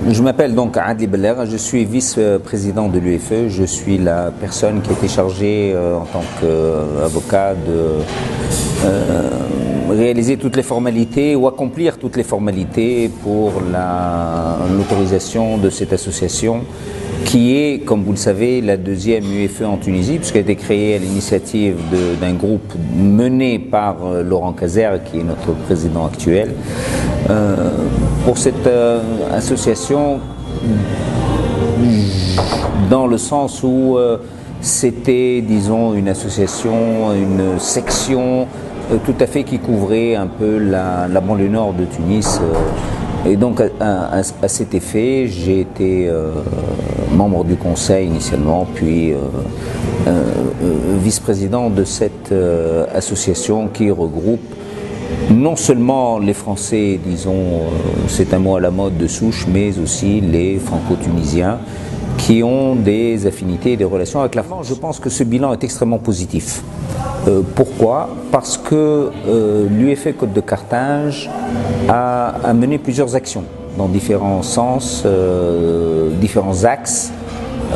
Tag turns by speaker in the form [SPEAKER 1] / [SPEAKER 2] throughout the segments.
[SPEAKER 1] Je m'appelle donc Adli Beller, je suis vice-président de l'UEFE. Je suis la personne qui a été chargée en tant qu'avocat de réaliser toutes les formalités ou accomplir toutes les formalités pour l'autorisation de cette association qui est, comme vous le savez, la deuxième UEFE en Tunisie, puisqu'elle a été créée à l'initiative d'un groupe mené par Laurent Cazer, qui est notre président actuel. Pour cette association, dans le sens où c'était, disons, une association, une section tout à fait qui couvrait un peu la banlieue nord de Tunis. Et donc à cet effet, j'ai été membre du conseil initialement, puis vice-président de cette association qui regroupe non seulement les Français, disons, c'est un mot à la mode de souche, mais aussi les Franco-Tunisiens qui ont des affinités et des relations avec la France. Je pense que ce bilan est extrêmement positif. Pourquoi? Parce que l'UEFE Côte de Carthage a mené plusieurs actions dans différents sens, différents axes.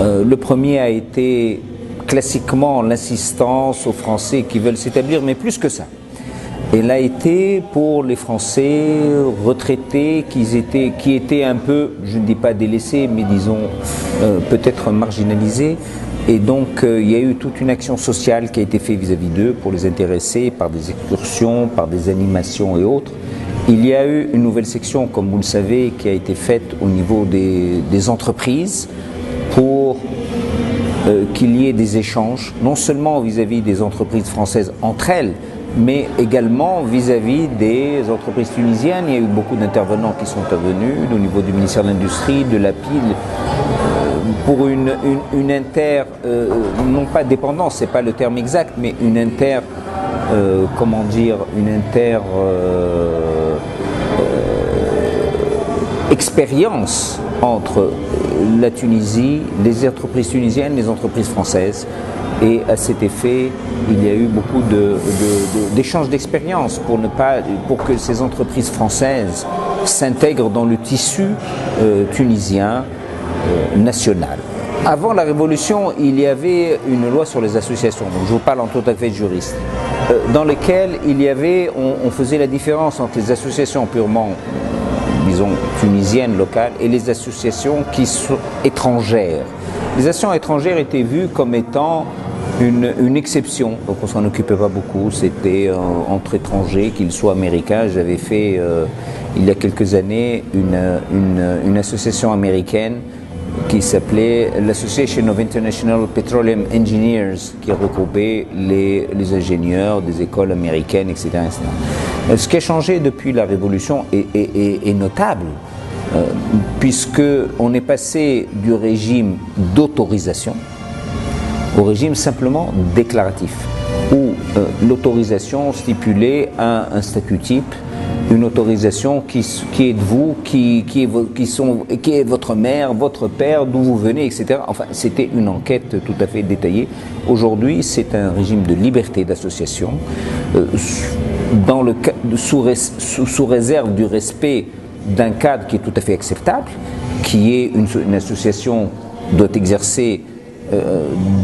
[SPEAKER 1] Le premier a été classiquement l'assistance aux Français qui veulent s'établir, mais plus que ça. Elle a été pour les Français retraités qui étaient un peu, je ne dis pas délaissés, mais disons peut-être marginalisés. Et donc il y a eu toute une action sociale qui a été faite vis-à-vis d'eux pour les intéresser par des excursions, par des animations et autres. Il y a eu une nouvelle section, comme vous le savez, qui a été faite au niveau des entreprises pour qu'il y ait des échanges, non seulement vis-à-vis des entreprises françaises entre elles, mais également vis-à-vis des entreprises tunisiennes. Il y a eu beaucoup d'intervenants qui sont venus au niveau du ministère de l'Industrie, de la PIL, pour une non pas dépendance, c'est pas le terme exact, mais une expérience entre la Tunisie, les entreprises tunisiennes, les entreprises françaises. Et à cet effet, il y a eu beaucoup d'échanges d'expériences pour que ces entreprises françaises s'intègrent dans le tissu tunisien national. Avant la Révolution, il y avait une loi sur les associations, donc je vous parle en tout à fait de juriste, dans lequel on faisait la différence entre les associations purement, disons, tunisiennes, locales, et les associations qui sont étrangères. Les associations étrangères étaient vues comme étant une exception, donc on s'en occupait pas beaucoup, c'était entre étrangers, qu'ils soient américains. J'avais fait il y a quelques années une association américaine qui s'appelait l'Association of International Petroleum Engineers, qui regroupait les ingénieurs des écoles américaines, etc., etc. Ce qui a changé depuis la Révolution est notable, puisqu'on est passé du régime d'autorisation au régime simplement déclaratif, où l'autorisation stipulait un statut type, une autorisation qui est de vous, qui est votre mère, votre père, d'où vous venez, etc. Enfin, c'était une enquête tout à fait détaillée. Aujourd'hui, c'est un régime de liberté d'association, sous réserve du respect d'un cadre qui est tout à fait acceptable, qui est une association doit exercer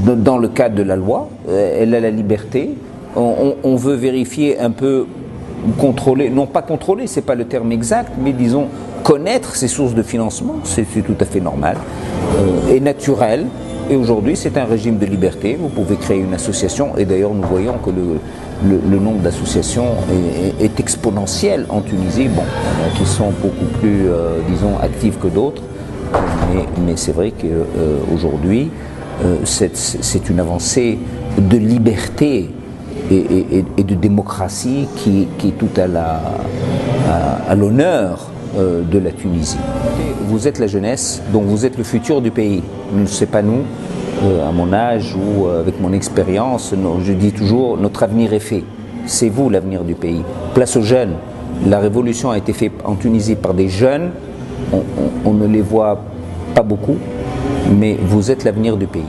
[SPEAKER 1] dans le cadre de la loi. Elle a la liberté. On veut vérifier un peu, contrôler, non pas contrôler, c'est pas le terme exact, mais disons connaître ses sources de financement, c'est tout à fait normal et naturel. Et aujourd'hui, c'est un régime de liberté. Vous pouvez créer une association, et d'ailleurs nous voyons que le nombre d'associations est exponentiel en Tunisie. Bon, il y en a qui sont beaucoup plus, disons, actives que d'autres, mais c'est vrai qu'aujourd'hui, c'est une avancée de liberté et de démocratie qui est tout à l'honneur de la Tunisie. Vous êtes la jeunesse, donc vous êtes le futur du pays. Ce n'est pas nous, à mon âge ou avec mon expérience, je dis toujours, notre avenir est fait. C'est vous l'avenir du pays. Place aux jeunes. La révolution a été faite en Tunisie par des jeunes. On ne les voit pas beaucoup, mais vous êtes l'avenir du pays.